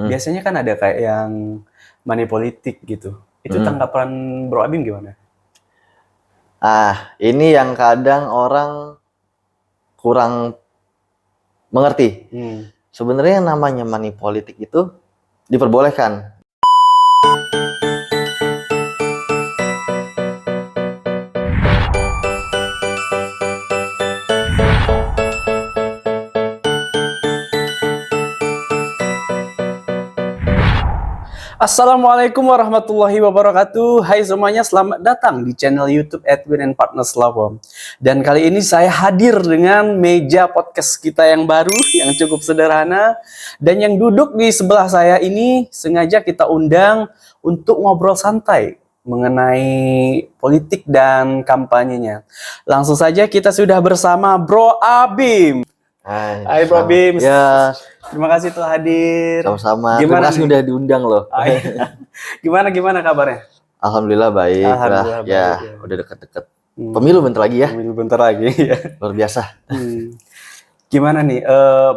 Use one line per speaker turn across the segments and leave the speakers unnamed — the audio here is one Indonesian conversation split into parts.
biasanya kan ada kayak yang money politik gitu. Itu tanggapan Bro Abim gimana?
Ini yang kadang orang kurang mengerti. Sebenarnya yang namanya money politik itu diperbolehkan.
Assalamualaikum warahmatullahi wabarakatuh. Hai semuanya, selamat datang di channel YouTube Edwin and Partners Lawom. Dan kali ini saya hadir dengan meja podcast kita yang baru, yang cukup sederhana. Dan yang duduk di sebelah saya ini sengaja kita undang untuk ngobrol santai mengenai politik dan kampanyenya. Langsung saja kita sudah bersama Bro Abim. Hai Bro Abim.
Ya,
terima kasih telah hadir.
Sama-sama. Terima kasih udah diundang loh.
Gimana kabarnya?
Alhamdulillah baik.
Alhamdulillah baik,
ya, udah deket-deket. Pemilu bentar lagi ya.
Pemilu bentar lagi ya.
Luar biasa.
Gimana nih?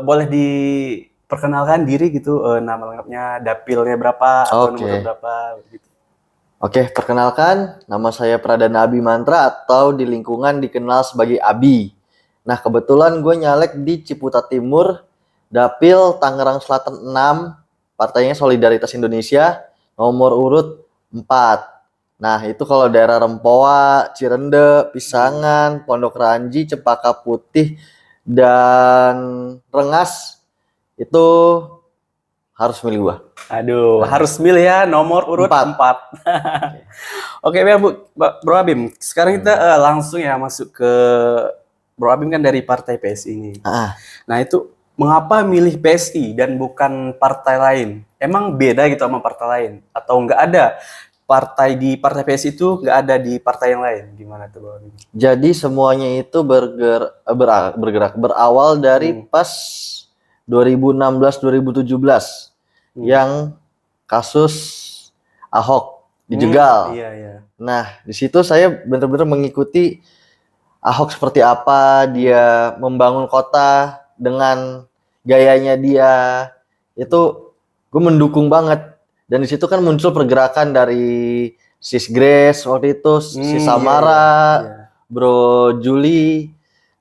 Boleh diperkenalkan diri gitu, nama lengkapnya, dapilnya berapa atau nomor berapa gitu.
Oke, perkenalkan, nama saya Pradana Abi Mantra atau di lingkungan dikenal sebagai Abi. Nah, kebetulan gue nyalek di Ciputat Timur, Dapil Tangerang Selatan 6, partainya Solidaritas Indonesia, nomor urut 4. Nah, itu kalau daerah Rempoa, Cirende, Pisangan, Pondok Ranji, Cempaka Putih, dan Rengas, itu harus milih gua.
Aduh, harus milih ya, nomor urut 4. Oke, ya Bro Abim, sekarang kita langsung ya masuk ke Bro Abim kan dari partai PSI ini. Nah, itu mengapa milih PSI dan bukan partai lain? Emang beda gitu sama partai lain? Atau nggak ada partai di partai PSI itu nggak ada di partai yang lain? Gimana tuh Bro Abim?
Jadi semuanya itu bergerak berawal dari pas 2016-2017 yang kasus Ahok dijegal.
Iya.
Nah, di situ saya benar-benar mengikuti Ahok seperti apa, dia membangun kota dengan gayanya dia, itu gue mendukung banget. Dan di situ kan muncul pergerakan dari Sis Grace waktu itu, Sis Samara, Bro Juli.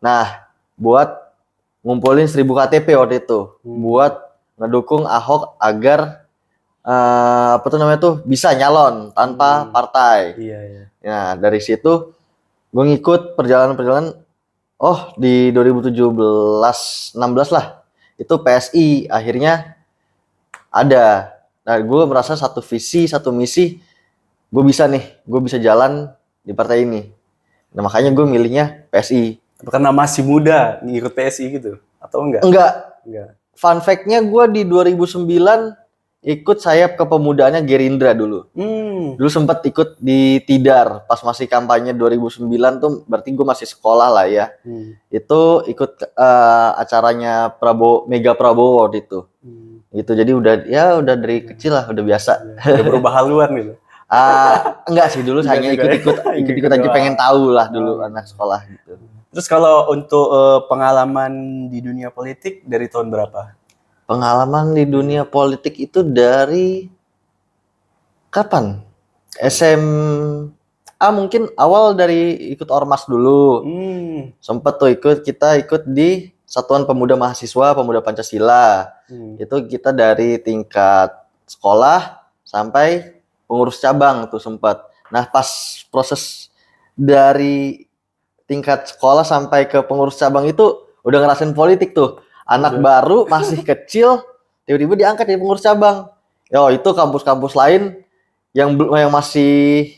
Nah, buat ngumpulin 1000 KTP waktu itu, buat ngedukung Ahok agar bisa nyalon tanpa partai. Nah, dari situ gue ngikut perjalanan. Di 2017-16 lah, itu PSI akhirnya ada. Nah, gue merasa satu visi, satu misi, gue bisa jalan di partai ini. Nah, makanya gue milihnya PSI.
Karena masih muda ngikut PSI gitu? Atau enggak?
Enggak. Fun fact-nya gue di 2009 ikut sayap kepemudanya Gerindra dulu. Dulu sempat ikut di Tidar pas masih kampanye 2009 tuh, berarti gue masih sekolah lah ya. Itu ikut acaranya Mega Prabowo waktu itu. Gitu, jadi udah dari kecil lah, udah biasa.
Udah berubah haluan gitu.
Enggak sih, dulu hanya ikut aja, pengen tahu lah dulu anak sekolah gitu.
Terus kalau untuk pengalaman di dunia politik dari tahun berapa?
Pengalaman di dunia politik itu dari kapan? SMA mungkin, awal dari ikut Ormas dulu. Sempet tuh kita ikut di Satuan Pemuda Mahasiswa Pemuda Pancasila. Itu kita dari tingkat sekolah sampai pengurus cabang tuh sempat. Nah, pas proses dari tingkat sekolah sampai ke pengurus cabang itu udah ngerasain politik tuh. Anak baru, masih kecil, tiba-tiba diangkat jadi pengurus cabang. Itu kampus-kampus lain yang masih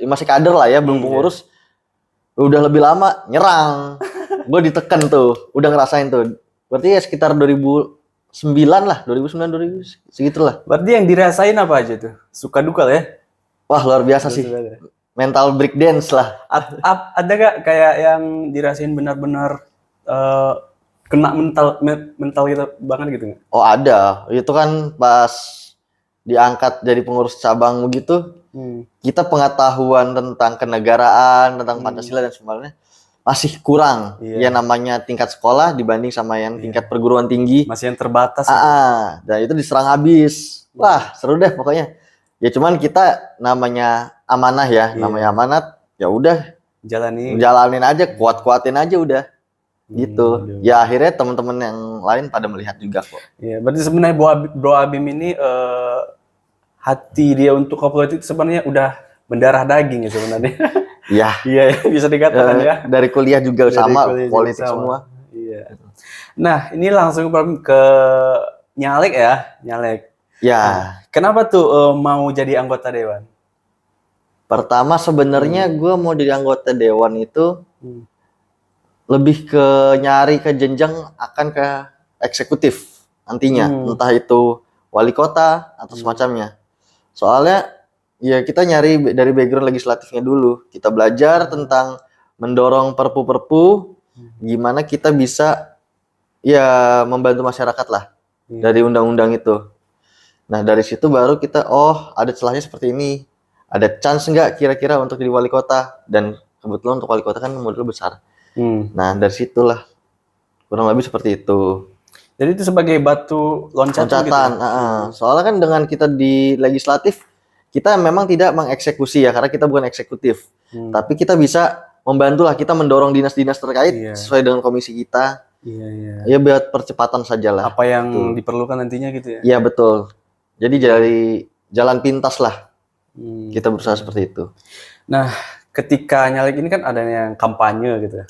masih kader lah ya, belum pengurus, udah lebih lama nyerang. Gue ditekan tuh, udah ngerasain tuh. Berarti ya sekitar 2009 lah, 2009 segitulah.
Berarti yang dirasain apa aja tuh? Suka duka ya?
Wah, luar biasa sih. Mental breakdance lah.
Ada gak kayak yang dirasain benar-benar kena mental kita banget gitu nggak?
Ada. Itu kan pas diangkat jadi pengurus cabang begitu, kita pengetahuan tentang kenegaraan, tentang Pancasila dan sebagainya masih kurang.
Iya.
Ya namanya tingkat sekolah dibanding sama yang tingkat perguruan tinggi.
Masih yang terbatas.
Dan itu diserang habis. Wah, seru deh pokoknya. Ya cuman kita namanya amanah ya,
Iya.
namanya amanat. Ya udah, jalanin aja, kuat-kuatin aja udah. Gitu.
Aduh.
Ya akhirnya teman-teman yang lain pada melihat juga kok.
Iya, berarti sebenarnya Bro Abim ini hati dia untuk ke politik sebenarnya udah mendarah daging ya sebenarnya.
Iya.
Iya, bisa dikatakan ya.
Dari kuliah juga
Dari
sama,
kuliah juga
politik
sama.
semua.
Iya. Nah, ini langsung ke nyalek ya, nyalek.
Ya.
Nah, kenapa tuh mau jadi anggota dewan?
Pertama sebenarnya gue mau jadi anggota dewan itu lebih ke nyari ke jenjang akan ke eksekutif nantinya, entah itu wali kota atau semacamnya. Soalnya ya kita nyari dari background legislatifnya dulu. Kita belajar tentang mendorong perpu-perpu, gimana kita bisa ya membantu masyarakat lah dari undang-undang itu. Nah dari situ baru kita ada celahnya seperti ini. Ada chance nggak kira-kira untuk jadi wali kota? Dan kebetulan untuk wali kota kan modal besar. Nah dari situlah kurang lebih seperti itu.
Jadi itu sebagai batu loncatan. Gitu.
Soalnya kan dengan kita di legislatif kita memang tidak mengeksekusi ya karena kita bukan eksekutif. Tapi kita bisa membantu lah, kita mendorong dinas-dinas terkait sesuai dengan komisi kita. Ya buat percepatan sajalah.
Apa yang diperlukan nantinya gitu ya?
Iya betul. Jadi dari jalan pintas lah. Kita berusaha seperti itu.
Nah, ketika nyalek ini kan ada yang kampanye gitu.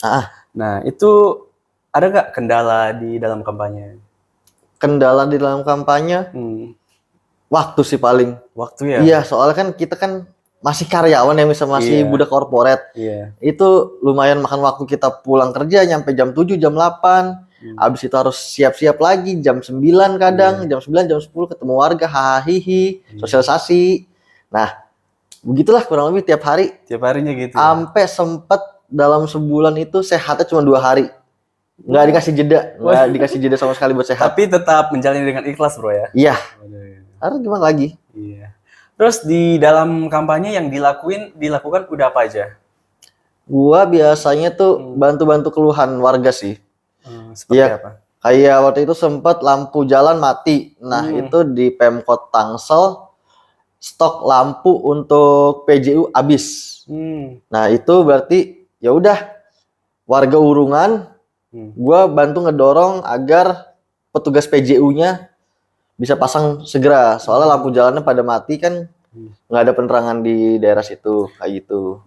Nah, itu ada nggak kendala di dalam kampanye?
Kendala di dalam kampanye? Waktu sih paling.
Waktu ya?
Iya, soalnya kan kita kan masih karyawan ya, masih budak korporat. Itu lumayan makan waktu, kita pulang kerja nyampe jam 7, jam 8. Habis itu harus siap-siap lagi jam 9 kadang, jam 9, jam 10 ketemu warga, hahihi, sosialisasi. Nah, begitulah kurang lebih tiap hari.
Tiap harinya gitu.
Sampai sempet dalam sebulan itu sehatnya cuma 2 hari. Nggak dikasih jeda sama sekali buat sehat.
Tapi tetap menjalani dengan ikhlas bro ya?
Iya. Harus gimana lagi?
Iya. Terus di dalam kampanye yang dilakukan udah apa aja?
Gua biasanya tuh bantu-bantu keluhan warga sih.
Seperti apa?
Kayak waktu itu sempat lampu jalan mati. Nah itu di Pemkot Tangsel stok lampu untuk PJU habis. Nah itu berarti ya udah warga Urungan, gua bantu ngedorong agar petugas PJU-nya bisa pasang segera. Soalnya lampu jalannya pada mati kan, nggak ada penerangan di daerah situ kayak gitu.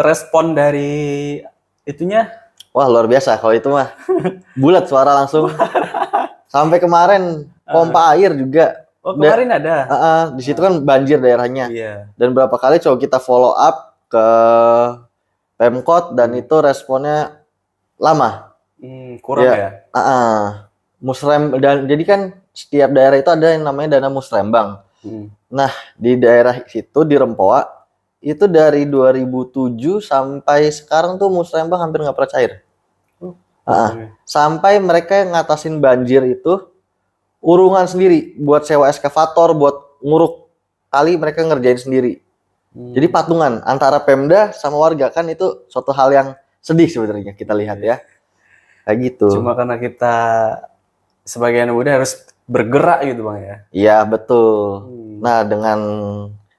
Respon dari itunya?
Wah luar biasa kalau itu mah. Bulat suara langsung. Sampai kemarin pompa air juga.
Oh kemarin ada?
Di situ kan banjir daerahnya. Dan berapa kali coba kita follow up ke Pemkot dan itu responnya lama.
Kurang ya?
Musrem, dan jadi kan setiap daerah itu ada yang namanya dana musrembang. Nah di daerah situ di Rempoa itu dari 2007 sampai sekarang tuh musrembang hampir nggak pernah cair. Sampai mereka yang ngatasin banjir itu Urungan sendiri buat sewa eskavator, buat nguruk kali mereka ngerjain sendiri. Jadi patungan antara Pemda sama warga, kan itu suatu hal yang sedih sebenarnya kita lihat ya. Kayak gitu.
Cuma karena kita sebagai anak muda harus bergerak gitu bang ya.
Iya betul. Nah dengan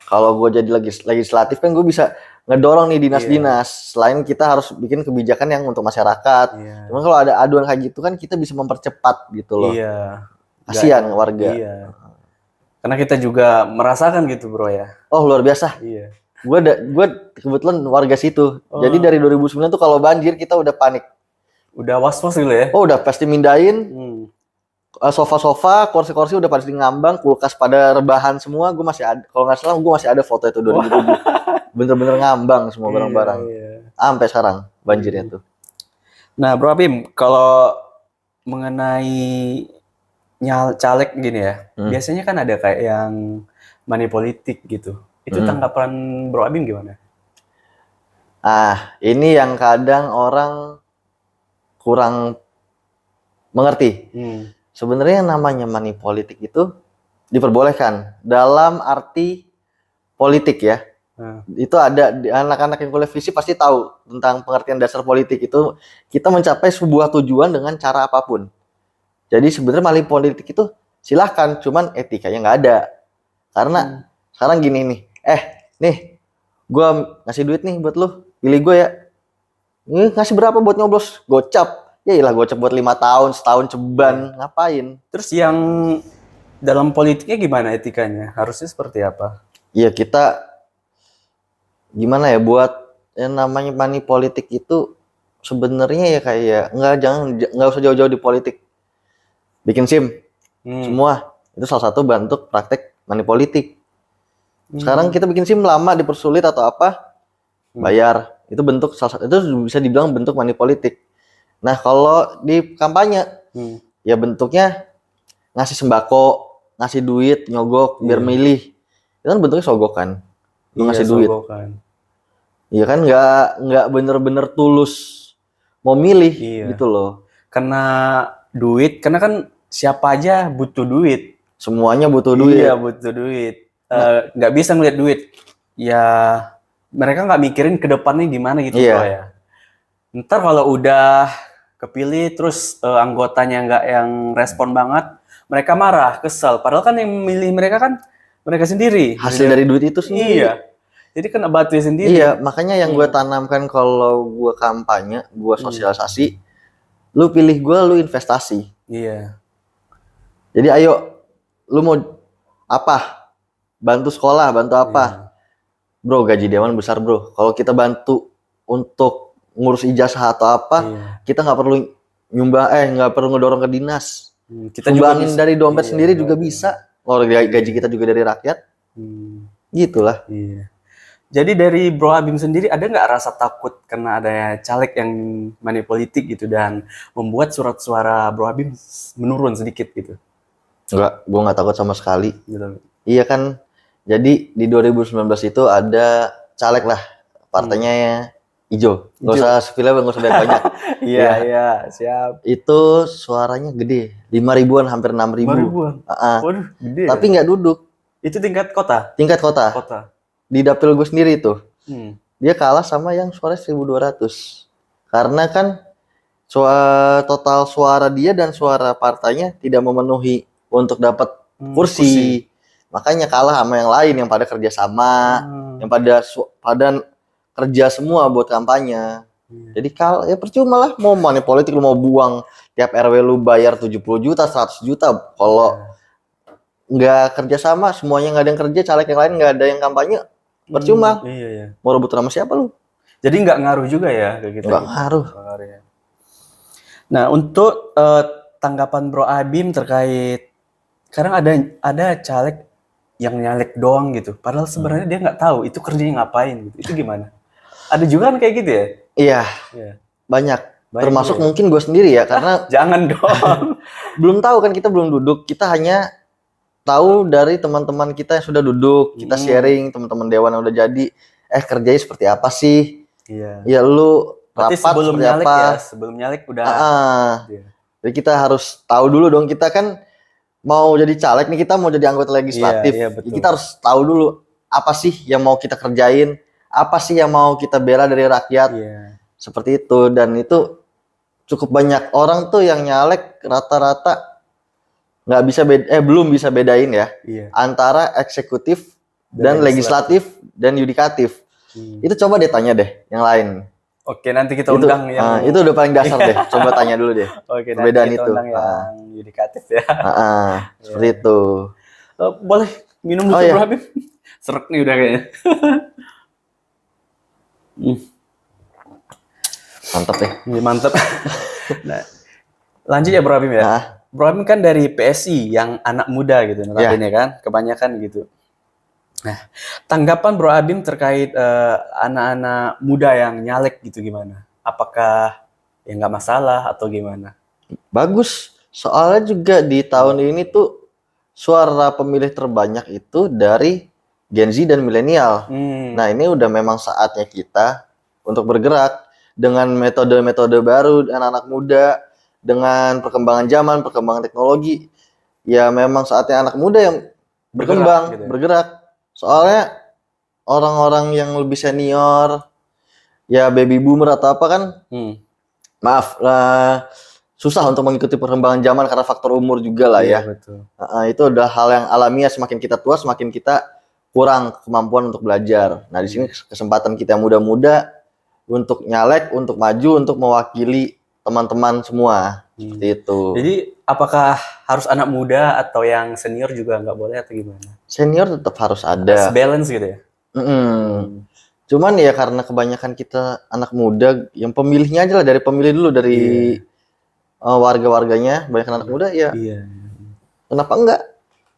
kalau gue jadi legislatif kan gue bisa ngedorong nih dinas-dinas. Selain kita harus bikin kebijakan yang untuk masyarakat. Cuma kalau ada aduan kayak gitu kan kita bisa mempercepat gitu loh. Kasihan warga.
Karena kita juga merasakan gitu bro ya.
Oh luar biasa. Gue kebetulan warga situ. Jadi dari 2009 tuh kalau banjir kita udah panik.
Udah was-was gitu ya?
Oh udah pasti mindahin. Sofa-sofa, kursi-kursi udah pasti ngambang, kulkas pada rebahan semua. Gue masih ada, kalau nggak salah gue masih ada foto itu 2007. Bener-bener ngambang semua barang-barang. Sampai sekarang banjirnya tuh.
Nah Bro Abim, kalau mengenai caleg gini ya, biasanya kan ada kayak yang money politik gitu. Itu tanggapan Bro Abim gimana?
Ini yang kadang orang kurang mengerti. Sebenarnya yang namanya money politik itu diperbolehkan dalam arti politik ya. Itu ada di anak-anak yang kuliah FISIP pasti tahu tentang pengertian dasar politik itu. Kita mencapai sebuah tujuan dengan cara apapun. Jadi sebenarnya malih politik itu silahkan, cuman etikanya nggak ada. Karena sekarang gini nih, nih, gua ngasih duit nih buat lu, pilih gue ya. Ini ngasih berapa buat nyoblos? Gocap. Ya iyalah gocap buat 5 tahun, setahun ceban, ngapain?
Terus yang dalam politiknya gimana etikanya? Harusnya seperti apa?
Iya kita gimana ya buat yang namanya money politik itu sebenarnya ya kayak nggak usah jauh-jauh di politik. Bikin SIM semua itu salah satu bentuk praktek money politik. Sekarang kita bikin SIM lama dipersulit atau apa bayar, itu bentuk itu bisa dibilang bentuk money politik. Nah kalau di kampanye ya bentuknya ngasih sembako, ngasih duit, nyogok biar milih, itu kan bentuknya sogokan. Lu ngasih duit. Iya kan nggak bener-bener tulus mau milih gitu loh.
Karena kan siapa aja butuh duit.
Semuanya butuh duit.
Iya butuh duit. Nggak bisa ngeliat duit. Ya mereka nggak mikirin ke depannya gimana gitu ya. Ntar kalau udah kepilih terus anggotanya nggak yang respon banget, mereka marah, kesal. Padahal kan yang milih mereka kan mereka sendiri.
Hasil dari duit itu sendiri.
Iya. Jadi kena batu sendiri.
Iya, makanya yang gue tanamkan kalau gue kampanye, gue sosialisasi, lu pilih gue, lu investasi.
Iya.
Jadi ayo, lu mau apa? Bantu sekolah, bantu apa? Iya. Bro, gaji dewan besar bro. Kalau kita bantu untuk ngurus ijazah atau apa, kita nggak perlu nggak perlu ngedorong ke dinas. Kita sumbangin dari dompet sendiri juga bisa. Kalau gaji kita juga dari rakyat. Gitulah.
Iya. Jadi dari Bro Abim sendiri ada nggak rasa takut karena ada caleg yang money politik gitu dan membuat surat suara Bro Abim menurun sedikit gitu?
Enggak, gue nggak takut sama sekali.
Gitu.
Iya kan, jadi di 2019 itu ada caleg lah, partainya hijau. Nggak usah sepilih, nggak usah banyak.
Iya, siap.
Itu suaranya gede, 5.000-an, hampir 6.000.
5.000-an? Waduh, gede.
Tapi nggak duduk.
Itu tingkat kota?
Tingkat kota. Di dapil gue sendiri tuh, dia kalah sama yang suara 1.200. Karena kan total suara dia dan suara partainya tidak memenuhi untuk dapat kursi. Makanya kalah sama yang lain yang pada kerja sama, yang pada kerja semua buat kampanye. Jadi ya percuma lah, mau money politik lu mau buang tiap RW lu bayar 70 juta, 100 juta. Kalau nggak kerja sama, semuanya nggak ada yang kerja, caleg yang lain nggak ada yang kampanye, percuma.
Iya.
Mau rebut sama siapa lu?
Jadi nggak ngaruh juga ya kayak gitu.
Nggak ngaruh.
Nah untuk tanggapan Bro Abim terkait kadang ada caleg yang nyalek doang gitu, padahal sebenarnya dia nggak tahu itu kerjanya ngapain gitu. Itu gimana? Ada juga kan kayak gitu ya?
Iya. Banyak. Termasuk
ya?
Mungkin gue sendiri ya, karena
jangan dong.
Belum tahu kan, kita belum duduk, kita hanya tahu dari teman-teman kita yang sudah duduk, kita sharing, teman-teman dewan yang udah jadi, kerjanya seperti apa sih?
Iya.
Ya lu
rapat sebelum
seperti
nyalek
apa?
Ya, sebelum nyalek udah.
Jadi kita harus tahu dulu dong, kita kan mau jadi caleg nih, kita mau jadi anggota legislatif.
Iya, betul.
Kita harus tahu dulu apa sih yang mau kita kerjain, apa sih yang mau kita bela dari rakyat. Seperti itu, dan itu cukup banyak orang tuh yang nyalek rata-rata nggak bisa belum bisa bedain ya antara eksekutif dan legislatif dan yudikatif. Itu coba deh tanya deh yang lain.
Oke, nanti kita undang yang
itu udah paling dasar deh. Coba tanya dulu deh.
Oke, perbedaan nanti kita undang yang yudikatif ya.
Seperti itu.
Boleh minum dulu Bro Habib? Serak nih udah kayaknya.
Mantap deh.
Mantap. Nah, lanjut ya Bro Habib ya. Bro Abim kan dari PSI yang anak muda gitu, notabene kan, kebanyakan gitu. Nah, tanggapan Bro Abim terkait anak-anak muda yang nyalek gitu gimana? Apakah ya nggak masalah atau gimana?
Bagus, soalnya juga di tahun ini tuh suara pemilih terbanyak itu dari Gen Z dan milenial. Nah ini udah memang saatnya kita untuk bergerak dengan metode-metode baru anak-anak muda. Dengan perkembangan zaman, perkembangan teknologi, ya memang saatnya anak muda yang berkembang, bergerak. Soalnya orang-orang yang lebih senior, ya baby boomer atau apa kan, maaf lah, susah untuk mengikuti perkembangan zaman karena faktor umur juga lah
Iya,
ya.
betul.
Itu udah hal yang alamiah, semakin kita tua semakin kita kurang kemampuan untuk belajar. Nah, di sini kesempatan kita yang muda-muda untuk nyalek, untuk maju, untuk mewakili teman-teman semua. Seperti itu.
Jadi apakah harus anak muda atau yang senior juga nggak boleh atau gimana?
Senior tetap harus
Harus
ada.
balance gitu ya?
Cuman ya karena kebanyakan kita anak muda, yang pemilihnya aja lah, dari pemilih dulu, dari warga-warganya, banyak anak muda ya.
Iya.
Kenapa enggak?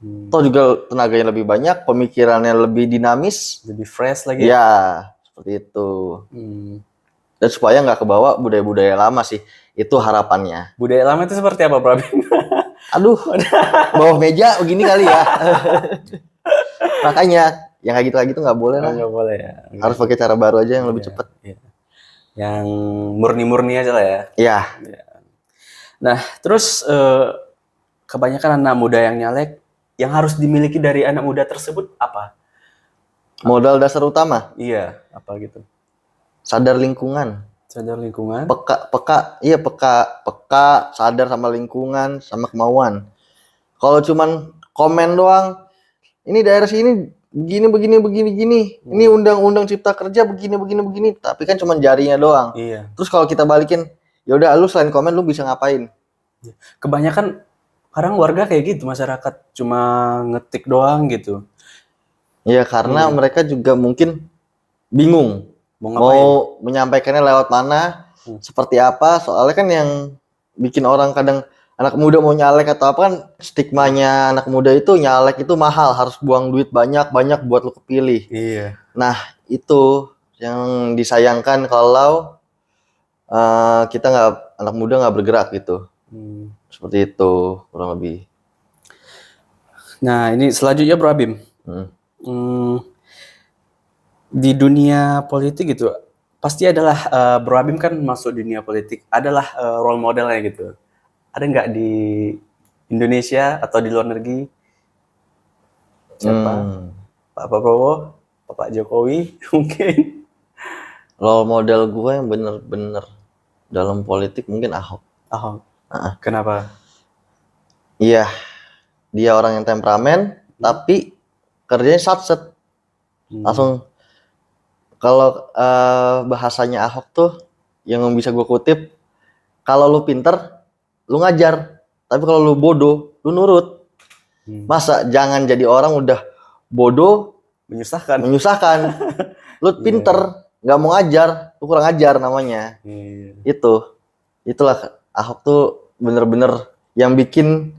Toh juga tenaganya lebih banyak, pemikirannya lebih dinamis,
Lebih fresh lagi.
ya seperti itu. Dan supaya nggak kebawa budaya-budaya lama sih, itu harapannya.
Budaya lama itu seperti apa, Bro?
Aduh, bawah meja begini kali ya. Makanya yang kayak gitu nggak boleh lah.
Nggak boleh ya.
Harus pakai cara baru aja yang lebih cepat.
Iya. Yang murni-murni aja lah ya.
Iya.
Nah, terus kebanyakan anak muda yang nyalek, yang harus dimiliki dari anak muda tersebut apa?
Modal dasar utama.
Iya, apa gitu?
Sadar lingkungan.
Sadar lingkungan.
Peka, sadar sama lingkungan, sama kemauan. Kalau cuman komen doang, ini daerah sini begini. Ini undang-undang cipta kerja begini. Tapi kan cuman jarinya doang.
Iya.
Terus kalau kita balikin, ya udah lu selain komen lu bisa ngapain?
Kebanyakan kadang warga kayak gitu, masyarakat cuma ngetik doang gitu.
Ya karena mereka juga mungkin bingung mau menyampaikannya lewat mana, seperti apa. Soalnya kan yang bikin orang kadang anak muda mau nyalek atau apa kan, stigmanya anak muda itu nyalek itu mahal, harus buang duit banyak buat lu kepilih.
Iya.
Nah itu yang disayangkan kalau kita anak muda nggak bergerak gitu. Seperti itu kurang lebih.
Nah ini selanjutnya Bro Abim. Di dunia politik gitu, pasti adalah Bro Abim kan masuk dunia politik, adalah role modelnya gitu. Ada nggak di Indonesia atau di luar negeri? Siapa? Pak Prabowo, Pak Jokowi mungkin.
Role model gue yang bener-bener dalam politik mungkin Ahok.
Ahok. Kenapa?
Iya, dia orang yang temperamen, tapi kerjanya satset. Langsung, kalau bahasanya Ahok tuh yang bisa gue kutip, kalau lu pinter, lu ngajar. Tapi kalau lu bodoh, lu nurut. Masa jangan jadi orang udah bodoh, menyusahkan. Lu pinter, nggak mau ngajar, lu kurang ajar namanya. Itulah Ahok tuh bener-bener yang bikin,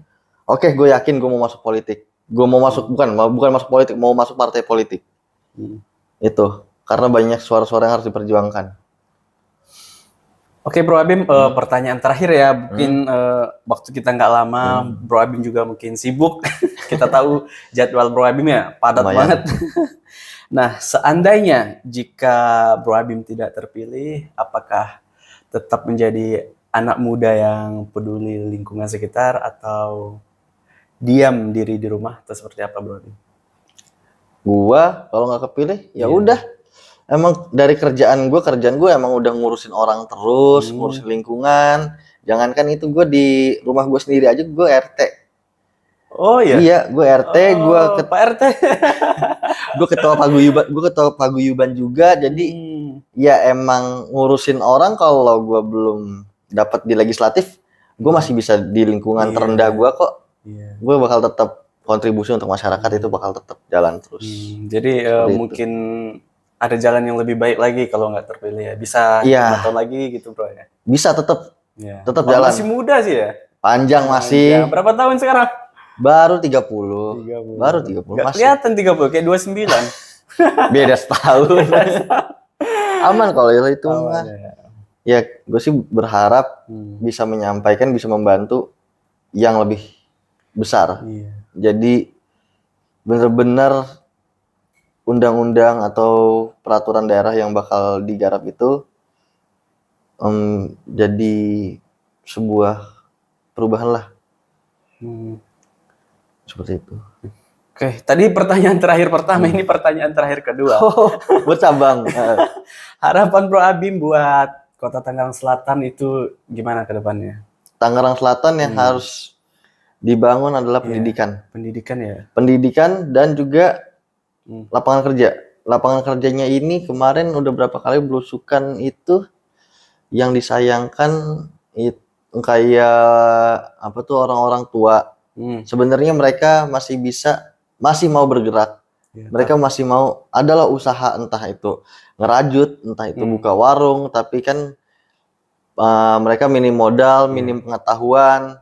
oke, gue yakin gue mau masuk politik. Gue mau masuk, bukan masuk politik, mau masuk partai politik. Itu karena banyak suara-suara yang harus diperjuangkan.
Oke Bro Abim, pertanyaan terakhir ya, mungkin waktu kita nggak lama, Bro Abim juga mungkin sibuk. Kita tahu jadwal Bro Abim ya padat banget. Nah, seandainya jika Bro Abim tidak terpilih, apakah tetap menjadi anak muda yang peduli lingkungan sekitar atau diam diri di rumah atau seperti apa Bro Abim?
Gua kalau nggak kepilih ya udah, emang dari kerjaan gue emang udah ngurusin orang terus, ngurusin lingkungan. Jangankan itu, gue di rumah gue sendiri aja gue RT.
Oh iya.
Iya, gue RT, gue
Pak RT.
gue ketua paguyuban juga. Jadi ya emang ngurusin orang, kalau gue belum dapat di legislatif, gue masih bisa di lingkungan terendah gue kok. Gue bakal tetap kontribusi untuk masyarakat, itu bakal tetap jalan terus.
Jadi mungkin ada jalan yang lebih baik lagi kalau nggak terpilih ya. Bisa 5 tahun lagi gitu Bro ya.
Bisa tetap jalan.
Masih muda sih ya.
Panjang masih.
Berapa tahun sekarang?
Baru 30. Baru 30.
Nggak kelihatan 30, kayak 29.
Beda setahun. Aman kalau itu mah. Ya gue sih berharap bisa menyampaikan, bisa membantu yang lebih besar. Jadi benar-benar undang-undang atau peraturan daerah yang bakal digarap itu jadi sebuah perubahan lah. Seperti itu.
Oke, tadi pertanyaan terakhir pertama, ini pertanyaan terakhir kedua.
Bercabang.
Harapan Bro Abim buat Kota Tangerang Selatan itu gimana ke depannya?
Tangerang Selatan yang harus dibangun adalah pendidikan.
Pendidikan ya.
Pendidikan dan juga lapangan kerja. Lapangan kerjanya ini kemarin udah berapa kali belusukan itu yang disayangkan itu kayak apa tuh orang-orang tua. Sebenarnya mereka masih mau bergerak.
Ya,
Mereka masih mau adalah usaha, entah itu ngerajut, entah itu buka warung, tapi kan mereka minim modal, minim pengetahuan.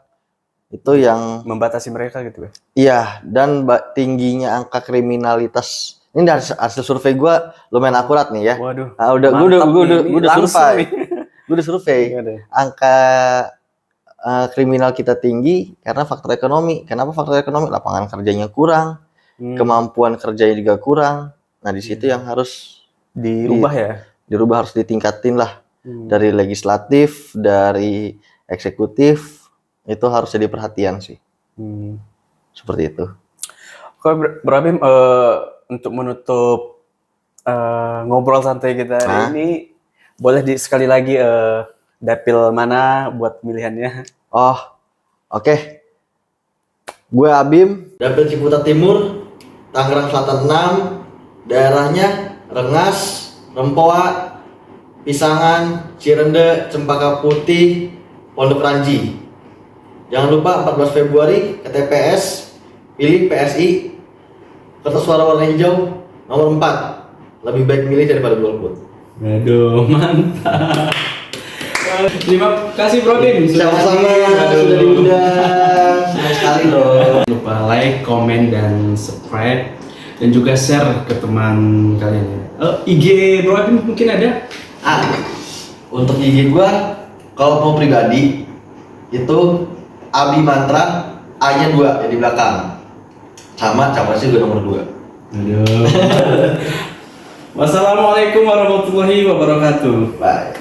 Itu yang
membatasi mereka gitu ya.
iya, dan tingginya angka kriminalitas. Ini dari hasil survei gue lumayan akurat nih ya.
Waduh.
Nah, gue udah survei. Gue udah survei. Angka kriminal kita tinggi karena faktor ekonomi. Kenapa faktor ekonomi? Lapangan kerjanya kurang, kemampuan kerjanya juga kurang. Nah, di situ yang harus
dirubah ya.
Dirubah, harus ditingkatin lah. Dari legislatif, dari eksekutif, itu harus jadi perhatian sih. Seperti itu.
Oke, Bro Abim, untuk menutup ngobrol santai kita hari ini, boleh sekali lagi dapil mana buat pemilihannya?
Oh, oke. Gue Abim, dapil Ciputat Timur, Tangerang Selatan 6, daerahnya Rengas, Rempoa, Pisangan, Cirende, Cempaka Putih, Pondok Ranji. Jangan lupa 14 Februari ke TPS, pilih PSI, kertas suara warna hijau, nomor 4. Lebih baik milih daripada golput.
Aduh, mantap. Terima kasih Bro Abim.
Sama-sama, sudah diundang. Senang sekali loh.
Jangan lupa like, komen, dan subscribe. Dan juga share ke teman kalian. IG Bro Abim mungkin ada?
Untuk IG gua, kalau mau pribadi, itu Abi Mantra, A-nya 2 ya di belakang. Sama capresnya juga nomor 2.
Aduh. Wassalamualaikum warahmatullahi wabarakatuh.
Bye.